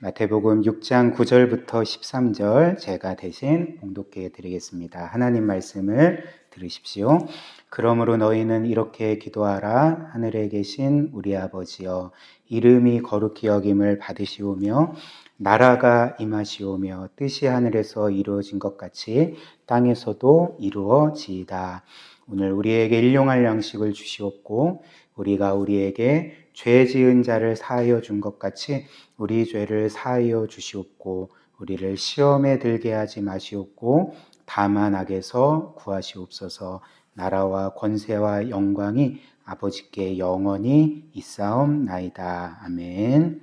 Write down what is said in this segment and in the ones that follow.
마태복음 6장 9절부터 13절 제가 대신 봉독해 드리겠습니다. 하나님 말씀을 들으십시오. 그러므로 너희는 이렇게 기도하라. 하늘에 계신 우리 아버지여, 이름이 거룩히 여김을 받으시오며 나라가 임하시오며 뜻이 하늘에서 이루어진 것 같이 땅에서도 이루어지이다. 오늘 우리에게 일용할 양식을 주시옵고 우리가 우리에게 죄 지은 자를 사하여 준 것 같이 우리 죄를 사하여 주시옵고 우리를 시험에 들게 하지 마시옵고 다만 악에서 구하시옵소서. 나라와 권세와 영광이 아버지께 영원히 있사옵나이다. 아멘.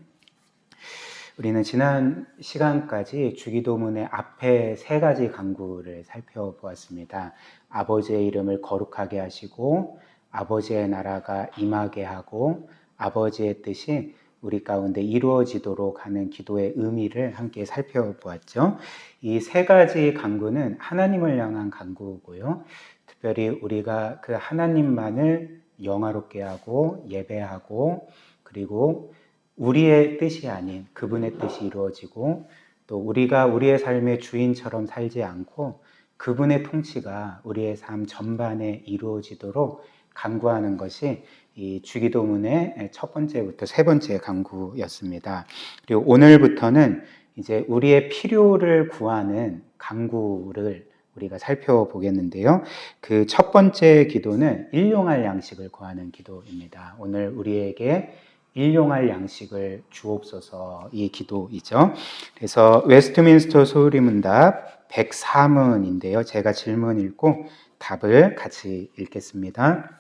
우리는 지난 시간까지 주기도문의 앞에 세 가지 간구를 살펴보았습니다. 아버지의 이름을 거룩하게 하시고 아버지의 나라가 임하게 하고 아버지의 뜻이 우리 가운데 이루어지도록 하는 기도의 의미를 함께 살펴보았죠. 이 세 가지 간구는 하나님을 향한 간구고요. 특별히 우리가 그 하나님만을 영화롭게 하고 예배하고 그리고 우리의 뜻이 아닌 그분의 뜻이 이루어지고 또 우리가 우리의 삶의 주인처럼 살지 않고 그분의 통치가 우리의 삶 전반에 이루어지도록 간구하는 것이 이 주기도문의 첫 번째부터 세 번째 간구였습니다. 그리고 오늘부터는 이제 우리의 필요를 구하는 간구를 우리가 살펴보겠는데요. 그 첫 번째 기도는 일용할 양식을 구하는 기도입니다. 오늘 우리에게 일용할 양식을 주옵소서, 이 기도이죠. 그래서 웨스트민스터 소리문답 104문인데요. 제가 질문 읽고 답을 같이 읽겠습니다.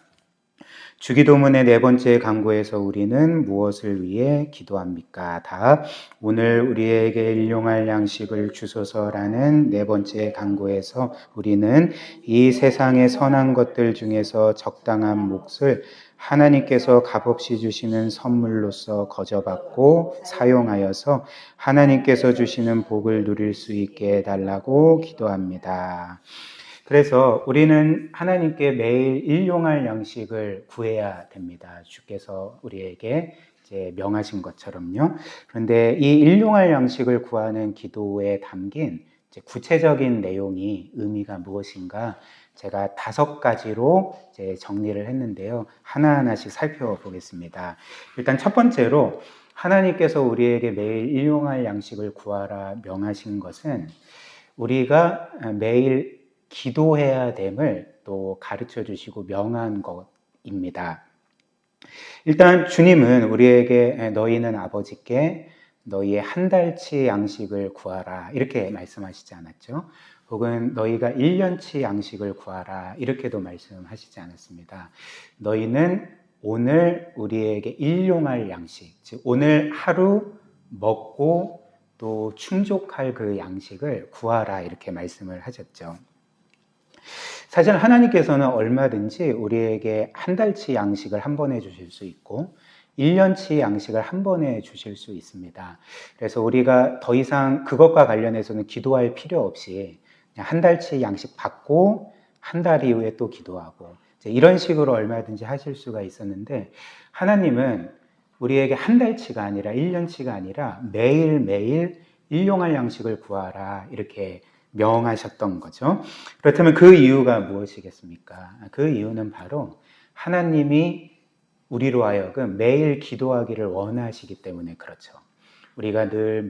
주기도문의 네 번째 간구에서 우리는 무엇을 위해 기도합니까? 답. 오늘 우리에게 일용할 양식을 주소서라는 네 번째 간구에서 우리는 이 세상의 선한 것들 중에서 적당한 몫을 하나님께서 값없이 주시는 선물로서 거저받고 사용하여서 하나님께서 주시는 복을 누릴 수 있게 해달라고 기도합니다. 그래서 우리는 하나님께 매일 일용할 양식을 구해야 됩니다. 주께서 우리에게 이제 명하신 것처럼요. 그런데 이 일용할 양식을 구하는 기도에 담긴 이제 구체적인 내용이 의미가 무엇인가? 제가 5가지로 이제 정리를 했는데요. 하나하나씩 살펴보겠습니다. 일단 첫 번째로 하나님께서 우리에게 매일 일용할 양식을 구하라 명하신 것은 우리가 매일 기도해야 됨을 또 가르쳐 주시고 명한 것입니다. 일단 주님은 우리에게 너희는 아버지께 너희의 한 달치 양식을 구하라 이렇게 말씀하시지 않았죠. 혹은 너희가 1년치 양식을 구하라 이렇게도 말씀하시지 않았습니다. 너희는 오늘 우리에게 일용할 양식, 즉 오늘 하루 먹고 또 충족할 그 양식을 구하라 이렇게 말씀을 하셨죠. 사실 하나님께서는 얼마든지 우리에게 한 달치 양식을 한 번에 주실 수 있고 1년치 양식을 한 번에 주실 수 있습니다. 그래서 우리가 더 이상 그것과 관련해서는 기도할 필요 없이 그냥 한 달치 양식 받고 한 달 이후에 또 기도하고 이런 식으로 얼마든지 하실 수가 있었는데 하나님은 우리에게 한 달치가 아니라 1년치가 아니라 매일매일 일용할 양식을 구하라 이렇게 명하셨던 거죠. 그렇다면 그 이유가 무엇이겠습니까? 그 이유는 바로 하나님이 우리로 하여금 매일 기도하기를 원하시기 때문에 그렇죠. 우리가 늘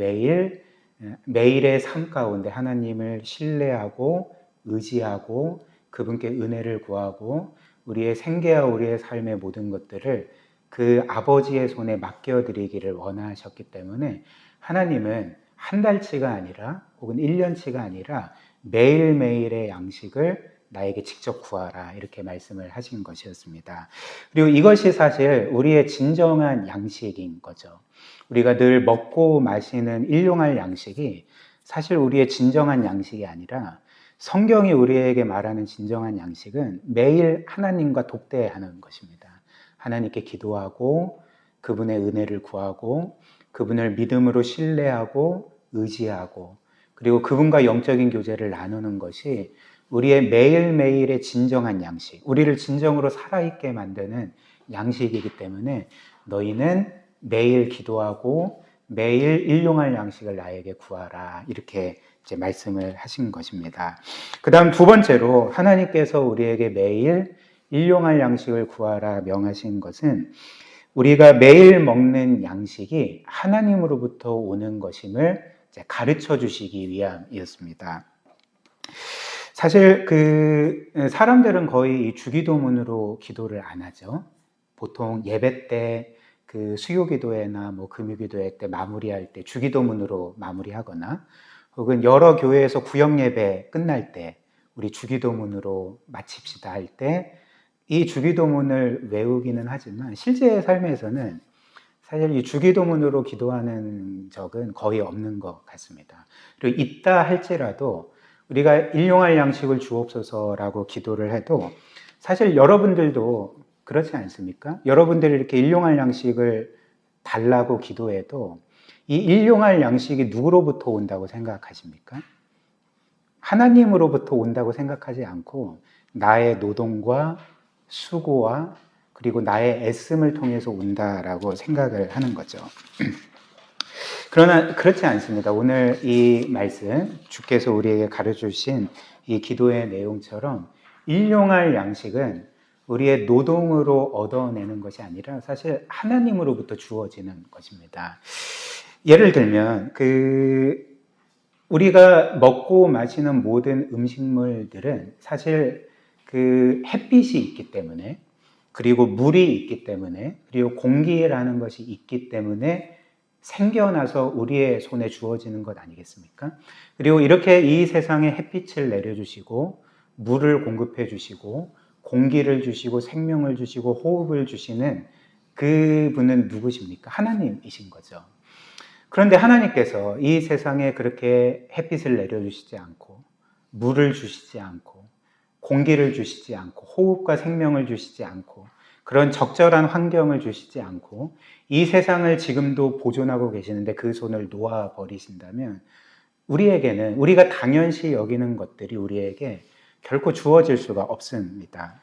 매일의 삶 가운데 하나님을 신뢰하고 의지하고 그분께 은혜를 구하고 우리의 생계와 우리의 삶의 모든 것들을 그 아버지의 손에 맡겨드리기를 원하셨기 때문에 하나님은 한 달치가 아니라 혹은 1년치가 아니라 매일매일의 양식을 나에게 직접 구하라 이렇게 말씀을 하신 것이었습니다. 그리고 이것이 사실 우리의 진정한 양식인 거죠. 우리가 늘 먹고 마시는 일용할 양식이 사실 우리의 진정한 양식이 아니라 성경이 우리에게 말하는 진정한 양식은 매일 하나님과 독대하는 것입니다. 하나님께 기도하고 그분의 은혜를 구하고 그분을 믿음으로 신뢰하고 의지하고 그리고 그분과 영적인 교제를 나누는 것이 우리의 매일매일의 진정한 양식, 우리를 진정으로 살아있게 만드는 양식이기 때문에 너희는 매일 기도하고 매일 일용할 양식을 나에게 구하라. 이렇게 이제 말씀을 하신 것입니다. 그 다음 두 번째로 하나님께서 우리에게 매일 일용할 양식을 구하라 명하신 것은 우리가 매일 먹는 양식이 하나님으로부터 오는 것임을 가르쳐 주시기 위함이었습니다. 사실 사람들은 거의 주기도문으로 기도를 안 하죠. 보통 예배 때 수요기도회나 금요기도회 때 마무리할 때 주기도문으로 마무리하거나 혹은 여러 교회에서 구역예배 끝날 때 우리 주기도문으로 마칩시다 할 때 이 주기도문을 외우기는 하지만 실제 삶에서는 사실 이 주기도문으로 기도하는 적은 거의 없는 것 같습니다. 그리고 있다 할지라도 우리가 일용할 양식을 주옵소서라고 기도를 해도 사실 여러분들도 그렇지 않습니까? 여러분들이 이렇게 일용할 양식을 달라고 기도해도 이 일용할 양식이 누구로부터 온다고 생각하십니까? 하나님으로부터 온다고 생각하지 않고 나의 노동과 수고와 그리고 나의 애씀을 통해서 온다라고 생각을 하는 거죠. 그러나 그렇지 않습니다. 오늘 이 말씀, 주께서 우리에게 가르쳐 주신 이 기도의 내용처럼 일용할 양식은 우리의 노동으로 얻어내는 것이 아니라 사실 하나님으로부터 주어지는 것입니다. 예를 들면 우리가 먹고 마시는 모든 음식물들은 사실 햇빛이 있기 때문에 그리고 물이 있기 때문에 그리고 공기라는 것이 있기 때문에 생겨나서 우리의 손에 주어지는 것 아니겠습니까? 그리고 이렇게 이 세상에 햇빛을 내려주시고 물을 공급해 주시고 공기를 주시고 생명을 주시고 호흡을 주시는 그분은 누구십니까? 하나님이신 거죠. 그런데 하나님께서 이 세상에 그렇게 햇빛을 내려주시지 않고 물을 주시지 않고 공기를 주시지 않고 호흡과 생명을 주시지 않고 그런 적절한 환경을 주시지 않고 이 세상을 지금도 보존하고 계시는데 그 손을 놓아버리신다면 우리에게는 우리가 당연시 여기는 것들이 우리에게 결코 주어질 수가 없습니다.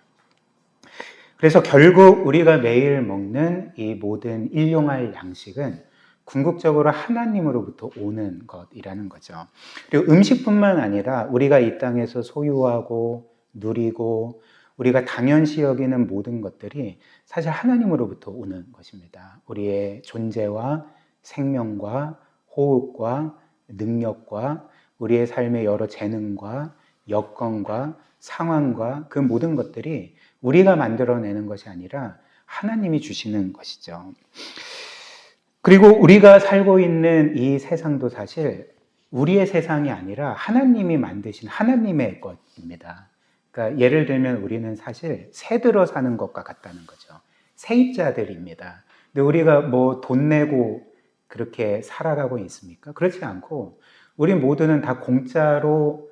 그래서 결국 우리가 매일 먹는 이 모든 일용할 양식은 궁극적으로 하나님으로부터 오는 것이라는 거죠. 그리고 음식뿐만 아니라 우리가 이 땅에서 소유하고 누리고 우리가 당연시 여기는 모든 것들이 사실 하나님으로부터 오는 것입니다. 우리의 존재와 생명과 호흡과 능력과 우리의 삶의 여러 재능과 여건과 상황과 그 모든 것들이 우리가 만들어내는 것이 아니라 하나님이 주시는 것이죠. 그리고 우리가 살고 있는 이 세상도 사실 우리의 세상이 아니라 하나님이 만드신 하나님의 것입니다. 그러니까 예를 들면 우리는 사실 새 들어 사는 것과 같다는 거죠. 세입자들입니다. 근데 우리가 돈 내고 그렇게 살아가고 있습니까? 그렇지 않고 우리 모두는 다 공짜로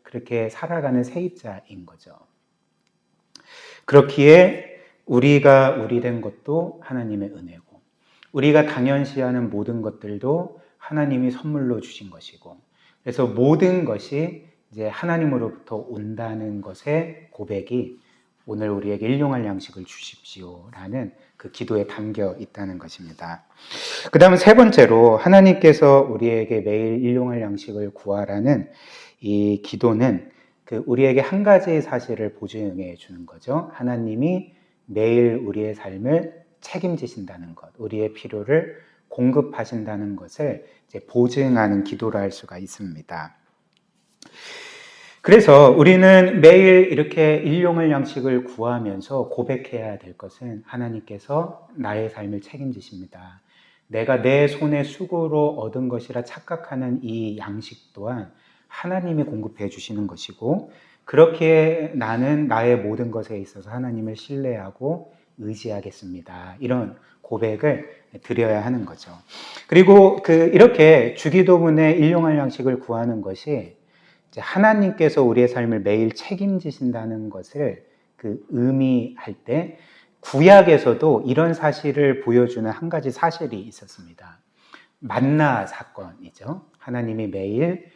그렇게 살아가는 세입자인 거죠. 그렇기에 우리가 우리된 것도 하나님의 은혜고 우리가 당연시하는 모든 것들도 하나님이 선물로 주신 것이고 그래서 모든 것이 이제 하나님으로부터 온다는 것의 고백이 오늘 우리에게 일용할 양식을 주십시오라는 그 기도에 담겨 있다는 것입니다. 그 다음 세 번째로 하나님께서 우리에게 매일 일용할 양식을 구하라는 이 기도는 우리에게 한 가지 사실을 보증해 주는 거죠. 하나님이 매일 우리의 삶을 책임지신다는 것, 우리의 필요를 공급하신다는 것을 이제 보증하는 기도를 할 수가 있습니다. 그래서 우리는 매일 이렇게 일용할 양식을 구하면서 고백해야 될 것은 하나님께서 나의 삶을 책임지십니다. 내가 내 손의 수고로 얻은 것이라 착각하는 이 양식 또한 하나님이 공급해 주시는 것이고 그렇게 나는 나의 모든 것에 있어서 하나님을 신뢰하고 의지하겠습니다. 이런 고백을 드려야 하는 거죠. 그리고 이렇게 주기도문에 일용할 양식을 구하는 것이 하나님께서 우리의 삶을 매일 책임지신다는 것을 의미할 때 구약에서도 이런 사실을 보여주는 한 가지 사실이 있었습니다. 만나 사건이죠. 하나님이 매일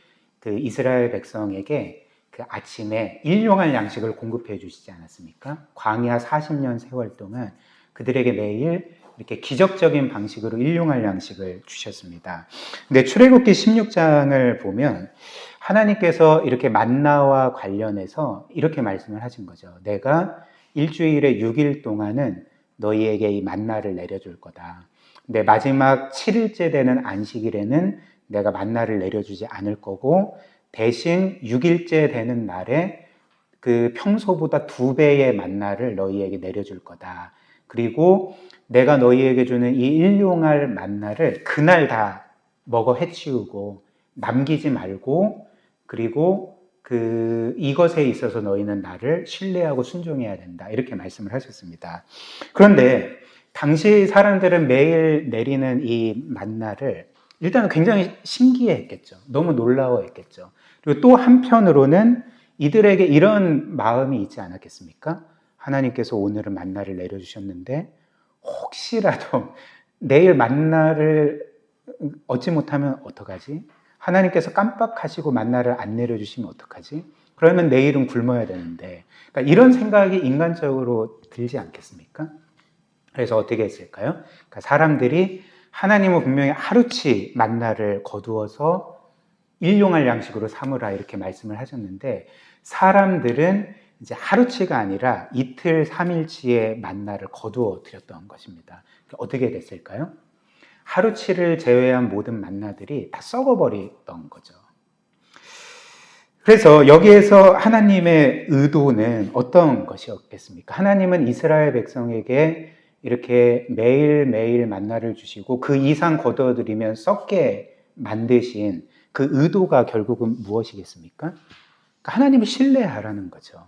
이스라엘 백성에게 아침에 일용할 양식을 공급해 주시지 않았습니까? 광야 40년 세월 동안 그들에게 매일 이렇게 기적적인 방식으로 일용할 양식을 주셨습니다. 근데 출애굽기 16장을 보면 하나님께서 이렇게 만나와 관련해서 이렇게 말씀을 하신 거죠. 내가 일주일에 6일 동안은 너희에게 이 만나를 내려줄 거다. 근데 마지막 7일째 되는 안식일에는 내가 만나를 내려주지 않을 거고 대신 6일째 되는 날에 그 평소보다 2배의 만나를 너희에게 내려줄 거다. 그리고 내가 너희에게 주는 이 일용할 만나를 그날 다 먹어 해치우고 남기지 말고 그리고 이것에 있어서 너희는 나를 신뢰하고 순종해야 된다. 이렇게 말씀을 하셨습니다. 그런데 당시 사람들은 매일 내리는 이 만나를 일단은 굉장히 신기해했겠죠. 너무 놀라워했겠죠. 그리고 또 한편으로는 이들에게 이런 마음이 있지 않았겠습니까? 하나님께서 오늘은 만나를 내려주셨는데 혹시라도 내일 만나를 얻지 못하면 어떡하지? 하나님께서 깜빡하시고 만나를 안 내려주시면 어떡하지? 그러면 내일은 굶어야 되는데 그러니까 이런 생각이 인간적으로 들지 않겠습니까? 그래서 어떻게 했을까요? 그러니까 사람들이 하나님은 분명히 하루치 만나를 거두어서 일용할 양식으로 삼으라 이렇게 말씀을 하셨는데 사람들은 이제 하루치가 아니라 이틀, 3일치의 만나를 거두어 드렸던 것입니다. 어떻게 됐을까요? 하루치를 제외한 모든 만나들이 다 썩어버리던 거죠. 그래서 여기에서 하나님의 의도는 어떤 것이었겠습니까? 하나님은 이스라엘 백성에게 이렇게 매일매일 만나를 주시고 그 이상 거두어드리면 썩게 만드신 그 의도가 결국은 무엇이겠습니까? 하나님을 신뢰하라는 거죠.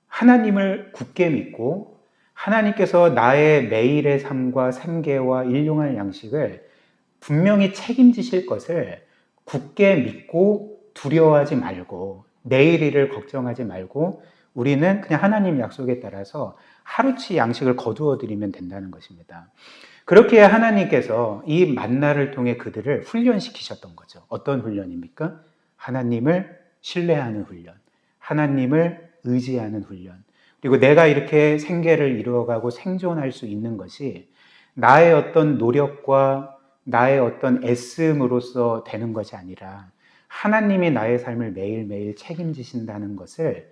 하나님을 굳게 믿고 하나님께서 나의 매일의 삶과 생계와 일용할 양식을 분명히 책임지실 것을 굳게 믿고 두려워하지 말고 내일 일을 걱정하지 말고 우리는 그냥 하나님 약속에 따라서 하루치 양식을 거두어 드리면 된다는 것입니다. 그렇게 하나님께서 이 만나를 통해 그들을 훈련시키셨던 거죠. 어떤 훈련입니까? 하나님을 신뢰하는 훈련, 하나님을 의지하는 훈련. 그리고 내가 이렇게 생계를 이루어가고 생존할 수 있는 것이 나의 어떤 노력과 나의 어떤 애씀으로서 되는 것이 아니라 하나님이 나의 삶을 매일매일 책임지신다는 것을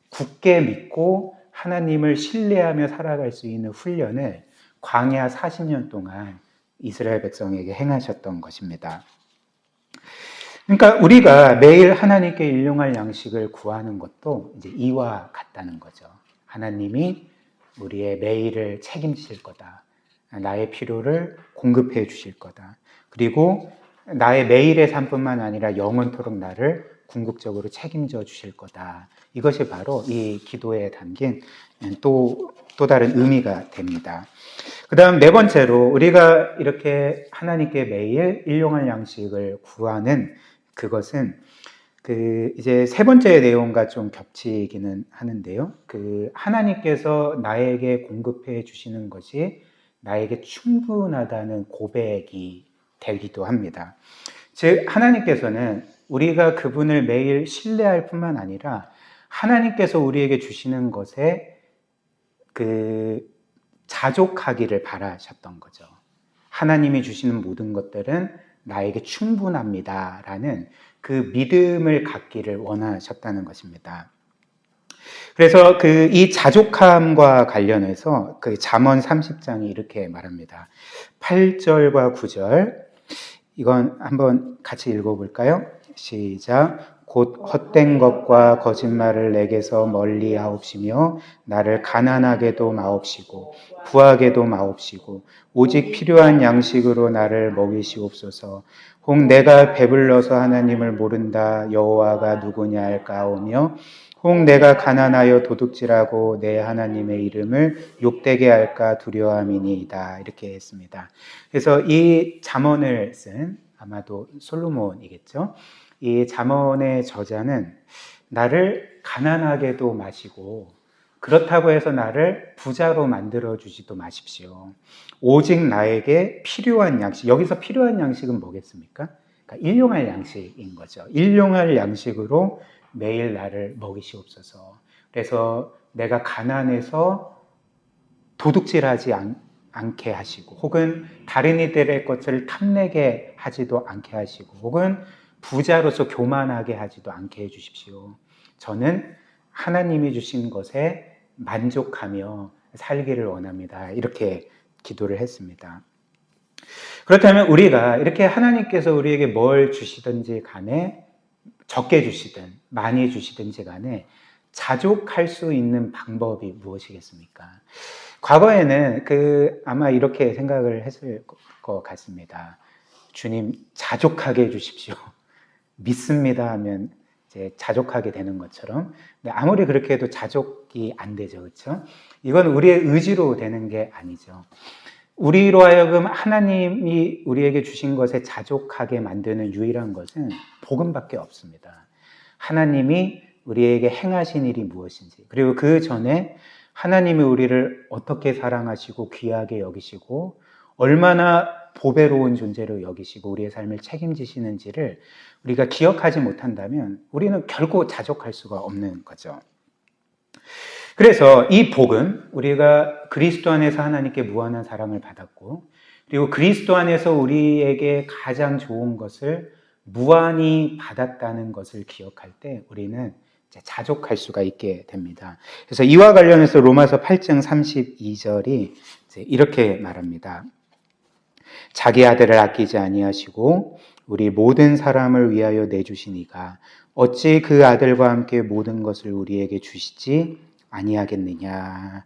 굳게 믿고 하나님을 신뢰하며 살아갈 수 있는 훈련을 광야 40년 동안 이스라엘 백성에게 행하셨던 것입니다. 그러니까 우리가 매일 하나님께 일용할 양식을 구하는 것도 이제 이와 같다는 거죠. 하나님이 우리의 매일을 책임지실 거다. 나의 필요를 공급해 주실 거다. 그리고 나의 매일의 삶뿐만 아니라 영원토록 나를 궁극적으로 책임져 주실 거다. 이것이 바로 이 기도에 담긴 또 다른 의미가 됩니다. 그 다음 네 번째로 우리가 이렇게 하나님께 매일 일용할 양식을 구하는 그것은 이제 세 번째 내용과 좀 겹치기는 하는데요. 하나님께서 나에게 공급해 주시는 것이 나에게 충분하다는 고백이 되기도 합니다. 즉, 하나님께서는 우리가 그분을 매일 신뢰할 뿐만 아니라 하나님께서 우리에게 주시는 것에 자족하기를 바라셨던 거죠. 하나님이 주시는 모든 것들은 나에게 충분합니다. 라는 그 믿음을 갖기를 원하셨다는 것입니다. 그래서 이 자족함과 관련해서 잠언 30장이 이렇게 말합니다. 8절과 9절 이건 한번 같이 읽어볼까요? 시작. 곧 헛된 것과 거짓말을 내게서 멀리 하옵시며 나를 가난하게도 마옵시고 부하게도 마옵시고 오직 필요한 양식으로 나를 먹이시옵소서. 혹 내가 배불러서 하나님을 모른다 여호와가 누구냐 할까오며 혹 내가 가난하여 도둑질하고 내 하나님의 이름을 욕되게 할까 두려움이니이다. 이렇게 했습니다. 그래서 이 잠언을 쓴 아마도 솔로몬이겠죠. 이 잠언의 저자는 나를 가난하게도 마시고 그렇다고 해서 나를 부자로 만들어주지도 마십시오. 오직 나에게 필요한 양식, 여기서 필요한 양식은 뭐겠습니까? 그러니까 일용할 양식인 거죠. 일용할 양식으로 매일 나를 먹이시옵소서. 그래서 내가 가난해서 도둑질하지 않게 하시고, 혹은 다른 이들의 것을 탐내게 하지도 않게 하시고, 혹은 부자로서 교만하게 하지도 않게 해주십시오. 저는 하나님이 주신 것에 만족하며 살기를 원합니다. 이렇게 기도를 했습니다. 그렇다면 우리가 이렇게 하나님께서 우리에게 뭘 주시든지 간에, 적게 주시든 많이 주시든지 간에 자족할 수 있는 방법이 무엇이겠습니까? 과거에는 아마 이렇게 생각을 했을 것 같습니다. 주님, 자족하게 해주십시오. 믿습니다 하면 이제 자족하게 되는 것처럼. 근데 아무리 그렇게 해도 자족이 안 되죠. 그렇죠? 이건 우리의 의지로 되는 게 아니죠. 우리로 하여금 하나님이 우리에게 주신 것에 자족하게 만드는 유일한 것은 복음밖에 없습니다. 하나님이 우리에게 행하신 일이 무엇인지, 그리고 그 전에 하나님이 우리를 어떻게 사랑하시고 귀하게 여기시고 얼마나 보배로운 존재로 여기시고 우리의 삶을 책임지시는지를 우리가 기억하지 못한다면 우리는 결코 자족할 수가 없는 거죠. 그래서 이 복음, 우리가 그리스도 안에서 하나님께 무한한 사랑을 받았고, 그리고 그리스도 안에서 우리에게 가장 좋은 것을 무한히 받았다는 것을 기억할 때 우리는 자족할 수가 있게 됩니다. 그래서 이와 관련해서 로마서 8장 32절이 이렇게 말합니다. 자기 아들을 아끼지 아니하시고 우리 모든 사람을 위하여 내주신 이가 어찌 그 아들과 함께 모든 것을 우리에게 주시지 아니하겠느냐.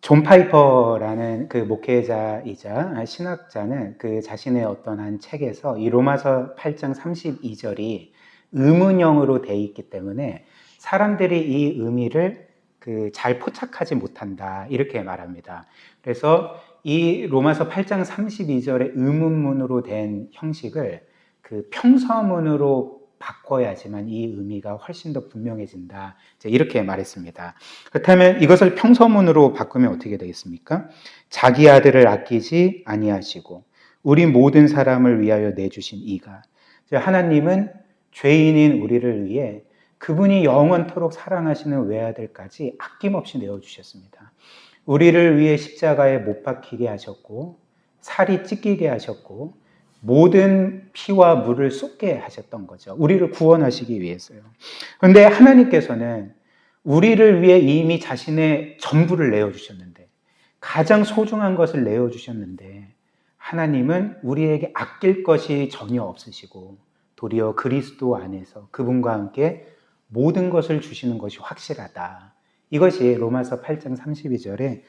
존 파이퍼라는 그 목회자이자 신학자는 그 자신의 어떤 한 책에서 이 로마서 8장 32절이 의문형으로 돼 있기 때문에 사람들이 이 의미를 잘 포착하지 못한다, 이렇게 말합니다. 그래서 이 로마서 8장 32절의 의문문으로 된 형식을 평서문으로 바꿔야지만 이 의미가 훨씬 더 분명해진다, 이렇게 말했습니다. 그렇다면 이것을 평서문으로 바꾸면 어떻게 되겠습니까? 자기 아들을 아끼지 아니하시고 우리 모든 사람을 위하여 내주신 이가, 하나님은 죄인인 우리를 위해 그분이 영원토록 사랑하시는 외아들까지 아낌없이 내어주셨습니다. 우리를 위해 십자가에 못 박히게 하셨고 살이 찢기게 하셨고 모든 피와 물을 쏟게 하셨던 거죠. 우리를 구원하시기 위해서요. 그런데 하나님께서는 우리를 위해 이미 자신의 전부를 내어주셨는데, 가장 소중한 것을 내어주셨는데, 하나님은 우리에게 아낄 것이 전혀 없으시고 도리어 그리스도 안에서 그분과 함께 모든 것을 주시는 것이 확실하다. 이것이 로마서 8장 32절의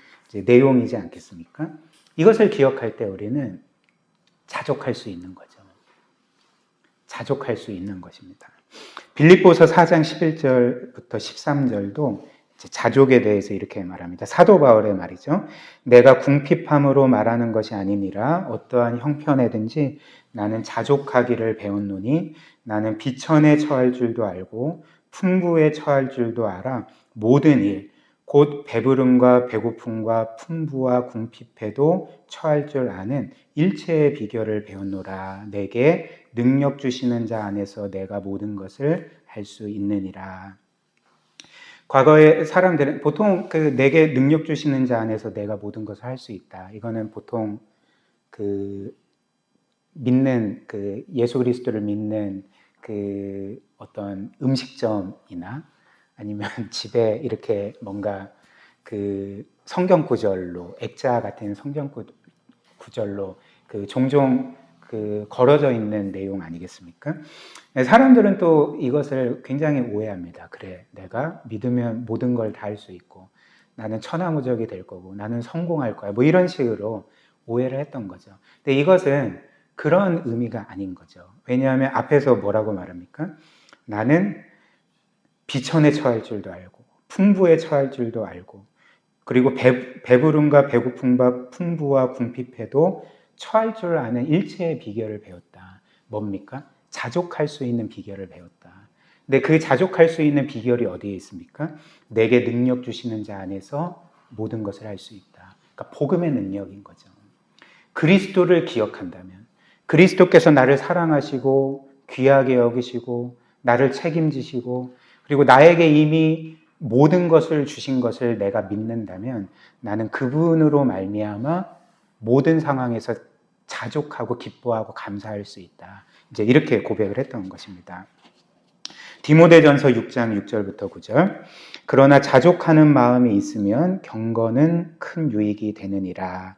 내용이지 않겠습니까? 이것을 기억할 때 우리는 자족할 수 있는 거죠. 자족할 수 있는 것입니다. 빌립보서 4장 11절부터 13절도 자족에 대해서 이렇게 말합니다. 사도 바울의 말이죠. 내가 궁핍함으로 말하는 것이 아니니라 어떠한 형편에든지 나는 자족하기를 배웠노니 나는 비천에 처할 줄도 알고 풍부에 처할 줄도 알아 모든 일 곧 배부름과 배고픔과 풍부와 궁핍에도 처할 줄 아는 일체의 비결을 배웠노라. 내게 능력 주시는 자 안에서 내가 모든 것을 할 수 있느니라. 과거의 사람들은 보통 내게 능력 주시는 자 안에서 내가 모든 것을 할 수 있다. 이거는 보통 믿는 예수 그리스도를 믿는 어떤 음식점이나 아니면 집에 이렇게 뭔가 성경 구절로, 액자 같은 성경 구절로 종종 걸어져 있는 내용 아니겠습니까? 사람들은 또 이것을 굉장히 오해합니다. 그래, 내가 믿으면 모든 걸 다 할 수 있고 나는 천하무적이 될 거고 나는 성공할 거야, 뭐 이런 식으로 오해를 했던 거죠. 근데 이것은 그런 의미가 아닌 거죠. 왜냐하면 앞에서 뭐라고 말합니까? 나는 비천에 처할 줄도 알고 풍부에 처할 줄도 알고 그리고 배부름과 배고픔과 풍부와 궁핍에도 처할 줄 아는 일체의 비결을 배웠다. 뭡니까? 자족할 수 있는 비결을 배웠다. 근데 그 자족할 수 있는 비결이 어디에 있습니까? 내게 능력 주시는 자 안에서 모든 것을 할 수 있다. 그러니까 복음의 능력인 거죠. 그리스도를 기억한다면, 그리스도께서 나를 사랑하시고 귀하게 여기시고 나를 책임지시고 그리고 나에게 이미 모든 것을 주신 것을 내가 믿는다면 나는 그분으로 말미암아 모든 상황에서 자족하고 기뻐하고 감사할 수 있다. 이제 이렇게 고백을 했던 것입니다. 디모데전서 6장 6절부터 9절. 그러나 자족하는 마음이 있으면 경건은 큰 유익이 되느니라.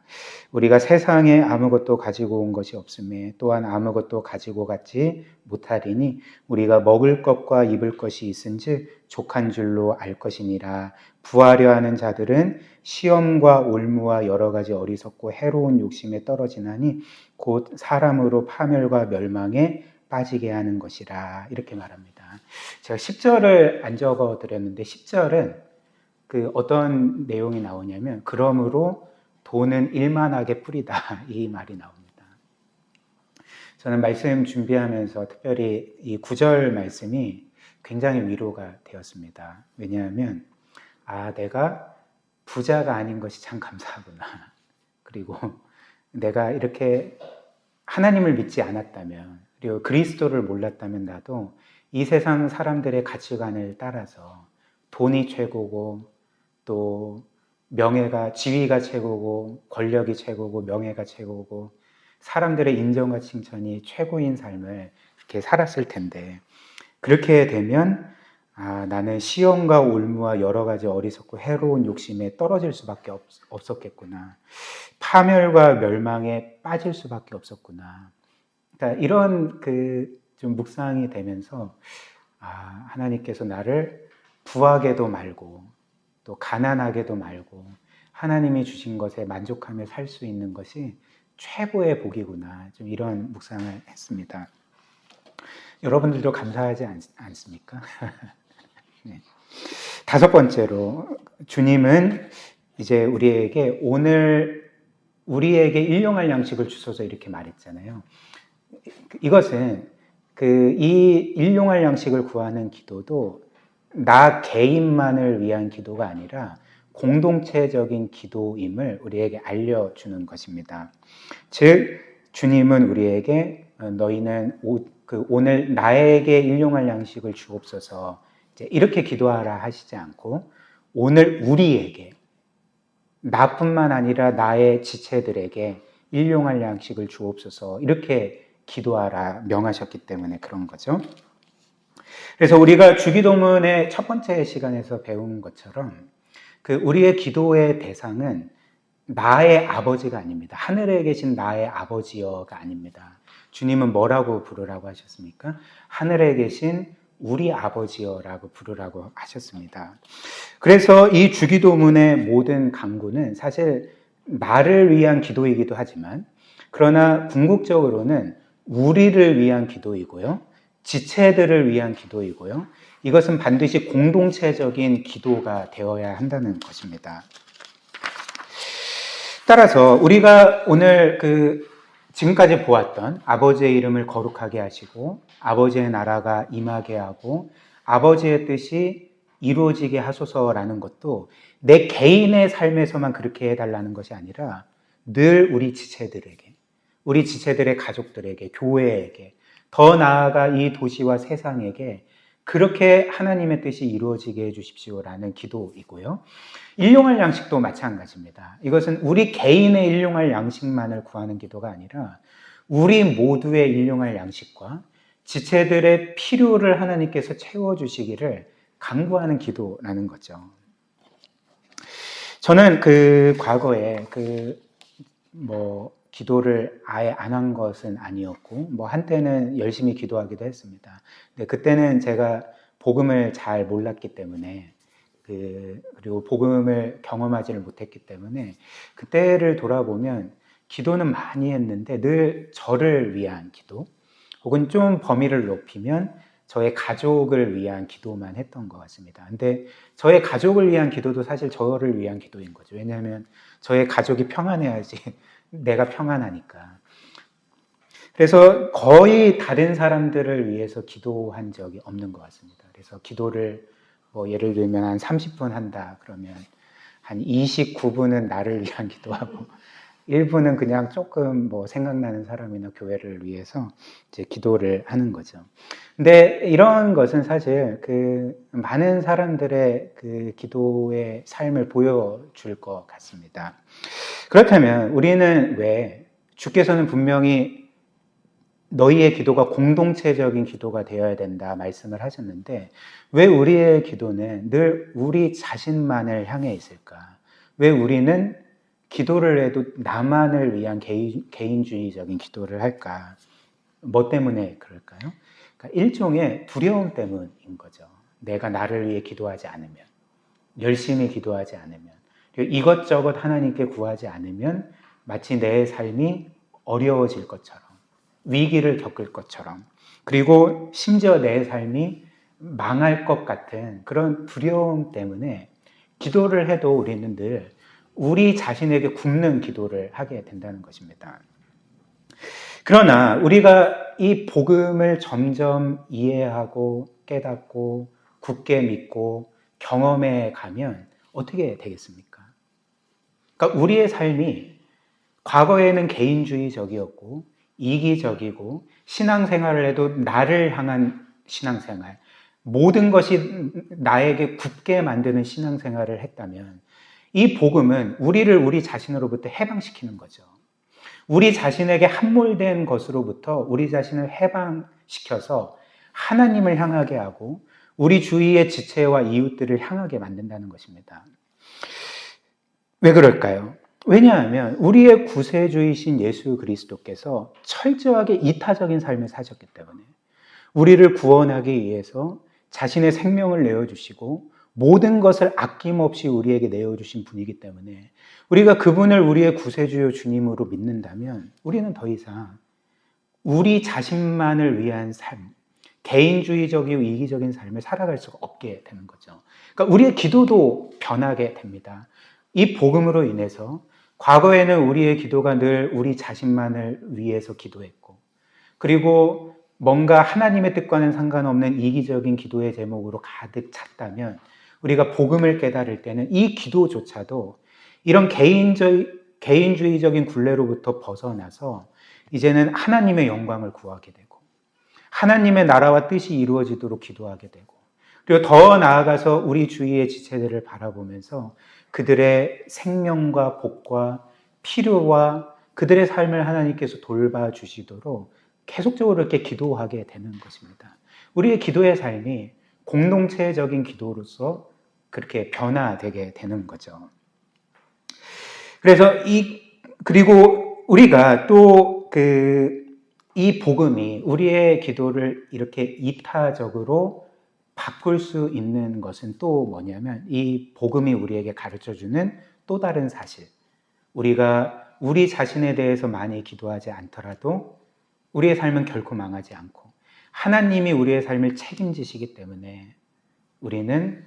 우리가 세상에 아무것도 가지고 온 것이 없음에 또한 아무것도 가지고 갔지 못하리니 우리가 먹을 것과 입을 것이 있은즉 족한 줄로 알 것이니라. 부하려 하는 자들은 시험과 올무와 여러 가지 어리석고 해로운 욕심에 떨어지나니 곧 사람으로 파멸과 멸망에 빠지게 하는 것이라. 이렇게 말합니다. 제가 10절을 안 적어 드렸는데 10절은 그 어떤 내용이 나오냐면 그러므로 돈은 일만하게 뿌리다 이 말이 나옵니다. 저는 말씀 준비하면서 특별히 이 9절 말씀이 굉장히 위로가 되었습니다. 왜냐하면 내가 부자가 아닌 것이 참 감사하구나. 그리고 내가 이렇게 하나님을 믿지 않았다면 그리고 그리스도를 몰랐다면 나도 이 세상 사람들의 가치관을 따라서 돈이 최고고 또 명예가 지위가 최고고 권력이 최고고 명예가 최고고 사람들의 인정과 칭찬이 최고인 삶을 이렇게 살았을 텐데 그렇게 되면 나는 시험과 올무와 여러 가지 어리석고 해로운 욕심에 떨어질 수밖에 없었겠구나. 파멸과 멸망에 빠질 수밖에 없었구나. 그러니까 이런 좀 묵상이 되면서 하나님께서 나를 부하게도 말고 또 가난하게도 말고 하나님이 주신 것에 만족하며 살 수 있는 것이 최고의 복이구나. 좀 이런 묵상을 했습니다. 여러분들도 감사하지 않습니까? 네. 다섯 번째로 주님은 이제 우리에게 오늘 우리에게 일용할 양식을 주소서 이렇게 말했잖아요. 이것은 이 일용할 양식을 구하는 기도도 나 개인만을 위한 기도가 아니라 공동체적인 기도임을 우리에게 알려주는 것입니다. 즉 주님은 우리에게 너희는 오늘 나에게 일용할 양식을 주옵소서 이렇게 기도하라 하시지 않고 오늘 우리에게 나뿐만 아니라 나의 지체들에게 일용할 양식을 주옵소서 이렇게 기도하라 명하셨기 때문에 그런 거죠. 그래서 우리가 주기도문의 첫 번째 시간에서 배운 것처럼 우리의 기도의 대상은 나의 아버지가 아닙니다. 하늘에 계신 나의 아버지여가 아닙니다. 주님은 뭐라고 부르라고 하셨습니까? 하늘에 계신 우리 아버지여라고 부르라고 하셨습니다. 그래서 이 주기도문의 모든 강구는 사실 나를 위한 기도이기도 하지만 그러나 궁극적으로는 우리를 위한 기도이고요. 지체들을 위한 기도이고요. 이것은 반드시 공동체적인 기도가 되어야 한다는 것입니다. 따라서 우리가 오늘 지금까지 보았던 아버지의 이름을 거룩하게 하시고 아버지의 나라가 임하게 하고 아버지의 뜻이 이루어지게 하소서라는 것도 내 개인의 삶에서만 그렇게 해달라는 것이 아니라 늘 우리 지체들에게 우리 지체들의 가족들에게 교회에게 더 나아가 이 도시와 세상에게 그렇게 하나님의 뜻이 이루어지게 해주십시오라는 기도이고요. 일용할 양식도 마찬가지입니다. 이것은 우리 개인의 일용할 양식만을 구하는 기도가 아니라 우리 모두의 일용할 양식과 지체들의 필요를 하나님께서 채워주시기를 간구하는 기도라는 거죠. 저는 과거에 기도를 아예 안 한 것은 아니었고 한때는 열심히 기도하기도 했습니다. 근데 그때는 제가 복음을 잘 몰랐기 때문에 그리고 복음을 경험하지를 못했기 때문에 그때를 돌아보면 기도는 많이 했는데 늘 저를 위한 기도 혹은 좀 범위를 높이면 저의 가족을 위한 기도만 했던 것 같습니다. 근데 저의 가족을 위한 기도도 사실 저를 위한 기도인 거죠. 왜냐하면 저의 가족이 평안해야지 내가 평안하니까. 그래서 거의 다른 사람들을 위해서 기도한 적이 없는 것 같습니다. 그래서 기도를 예를 들면 한 30분 한다 그러면 한 29분은 나를 위한 기도하고 일부는 그냥 조금 뭐 생각나는 사람이나 교회를 위해서 이제 기도를 하는 거죠. 근데 이런 것은 사실 그 많은 사람들의 그 기도의 삶을 보여줄 것 같습니다. 그렇다면 우리는 왜 주께서는 분명히 너희의 기도가 공동체적인 기도가 되어야 된다 말씀을 하셨는데 왜 우리의 기도는 늘 우리 자신만을 향해 있을까? 왜 우리는 기도를 해도 나만을 위한 개인주의적인 기도를 할까? 뭐 때문에 그럴까요? 그러니까 일종의 두려움 때문인 거죠. 내가 나를 위해 기도하지 않으면, 열심히 기도하지 않으면, 그리고 이것저것 하나님께 구하지 않으면 마치 내 삶이 어려워질 것처럼, 위기를 겪을 것처럼, 그리고 심지어 내 삶이 망할 것 같은 그런 두려움 때문에 기도를 해도 우리는 늘 우리 자신에게 굽는 기도를 하게 된다는 것입니다. 그러나 우리가 이 복음을 점점 이해하고 깨닫고 굳게 믿고 경험해 가면 어떻게 되겠습니까? 그러니까 우리의 삶이 과거에는 개인주의적이었고 이기적이고 신앙생활을 해도 나를 향한 신앙생활, 모든 것이 나에게 굳게 만드는 신앙생활을 했다면 이 복음은 우리를 우리 자신으로부터 해방시키는 거죠. 우리 자신에게 함몰된 것으로부터 우리 자신을 해방시켜서 하나님을 향하게 하고 우리 주위의 지체와 이웃들을 향하게 만든다는 것입니다. 왜 그럴까요? 왜냐하면 우리의 구세주이신 예수 그리스도께서 철저하게 이타적인 삶을 사셨기 때문에 우리를 구원하기 위해서 자신의 생명을 내어주시고 모든 것을 아낌없이 우리에게 내어주신 분이기 때문에 우리가 그분을 우리의 구세주요 주님으로 믿는다면 우리는 더 이상 우리 자신만을 위한 삶, 개인주의적이고 이기적인 삶을 살아갈 수가 없게 되는 거죠. 그러니까 우리의 기도도 변하게 됩니다. 이 복음으로 인해서 과거에는 우리의 기도가 늘 우리 자신만을 위해서 기도했고 그리고 뭔가 하나님의 뜻과는 상관없는 이기적인 기도의 제목으로 가득 찼다면 우리가 복음을 깨달을 때는 이 기도조차도 이런 개인주의적인 굴레로부터 벗어나서 이제는 하나님의 영광을 구하게 되고 하나님의 나라와 뜻이 이루어지도록 기도하게 되고 그리고 더 나아가서 우리 주위의 지체들을 바라보면서 그들의 생명과 복과 필요와 그들의 삶을 하나님께서 돌봐주시도록 계속적으로 이렇게 기도하게 되는 것입니다. 우리의 기도의 삶이 공동체적인 기도로서 그렇게 변화되게 되는 거죠. 그래서 그리고 우리가 또 이 복음이 우리의 기도를 이렇게 이타적으로 바꿀 수 있는 것은 또 뭐냐면 이 복음이 우리에게 가르쳐주는 또 다른 사실. 우리가 우리 자신에 대해서 많이 기도하지 않더라도 우리의 삶은 결코 망하지 않고 하나님이 우리의 삶을 책임지시기 때문에 우리는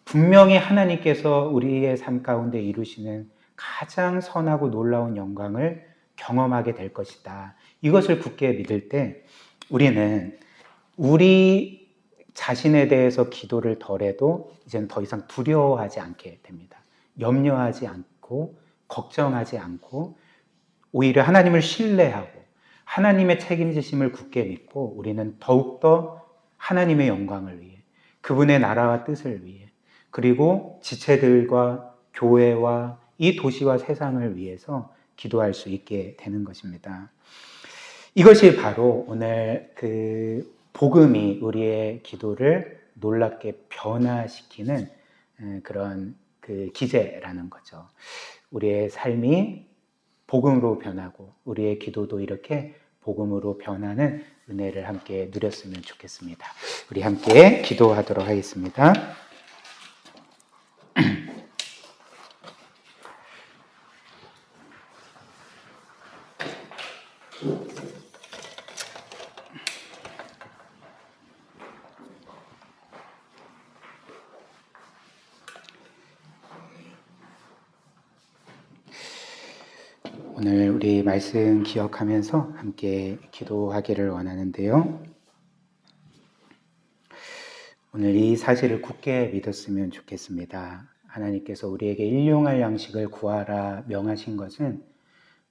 분명히 하나님께서 우리의 삶 가운데 이루시는 가장 선하고 놀라운 영광을 경험하게 될 것이다. 이것을 굳게 믿을 때 우리는 우리 자신에 대해서 기도를 덜해도 이제는 더 이상 두려워하지 않게 됩니다. 염려하지 않고 걱정하지 않고 오히려 하나님을 신뢰하고 하나님의 책임지심을 굳게 믿고 우리는 더욱더 하나님의 영광을 위해 그분의 나라와 뜻을 위해 그리고 지체들과 교회와 이 도시와 세상을 위해서 기도할 수 있게 되는 것입니다. 이것이 바로 오늘 복음이 우리의 기도를 놀랍게 변화시키는 그런 기제라는 거죠. 우리의 삶이 복음으로 변하고 우리의 기도도 이렇게 복음으로 변하는 은혜를 함께 누렸으면 좋겠습니다. 우리 함께 기도하도록 하겠습니다. 오늘 우리 말씀 기억하면서 함께 기도하기를 원하는데요. 오늘 이 사실을 굳게 믿었으면 좋겠습니다. 하나님께서 우리에게 일용할 양식을 구하라 명하신 것은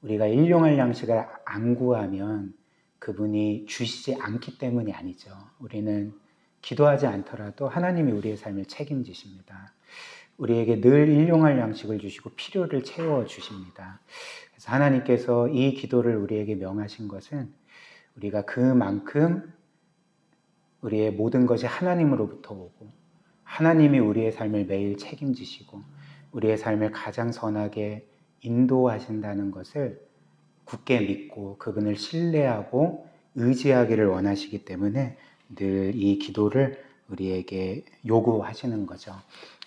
우리가 일용할 양식을 안 구하면 그분이 주시지 않기 때문이 아니죠. 우리는 기도하지 않더라도 하나님이 우리의 삶을 책임지십니다. 우리에게 늘 일용할 양식을 주시고 필요를 채워 주십니다. 그래서 하나님께서 이 기도를 우리에게 명하신 것은 우리가 그만큼 우리의 모든 것이 하나님으로부터 오고 하나님이 우리의 삶을 매일 책임지시고 우리의 삶을 가장 선하게 인도하신다는 것을 굳게 믿고 그분을 신뢰하고 의지하기를 원하시기 때문에 늘 이 기도를 우리에게 요구하시는 거죠.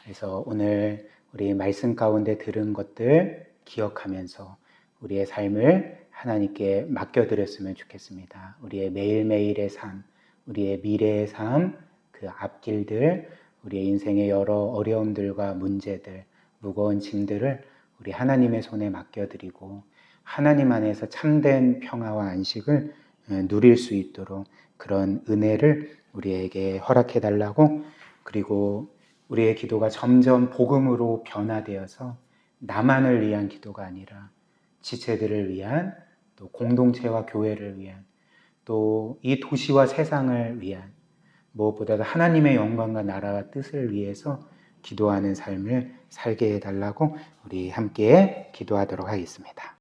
그래서 오늘 우리 말씀 가운데 들은 것들 기억하면서 우리의 삶을 하나님께 맡겨드렸으면 좋겠습니다. 우리의 매일매일의 삶, 우리의 미래의 삶, 그 앞길들, 우리의 인생의 여러 어려움들과 문제들, 무거운 짐들을 우리 하나님의 손에 맡겨드리고 하나님 안에서 참된 평화와 안식을 누릴 수 있도록 그런 은혜를 우리에게 허락해 달라고, 그리고 우리의 기도가 점점 복음으로 변화되어서 나만을 위한 기도가 아니라 지체들을 위한, 또 공동체와 교회를 위한, 또 이 도시와 세상을 위한, 무엇보다도 하나님의 영광과 나라와 뜻을 위해서 기도하는 삶을 살게 해달라고 우리 함께 기도하도록 하겠습니다.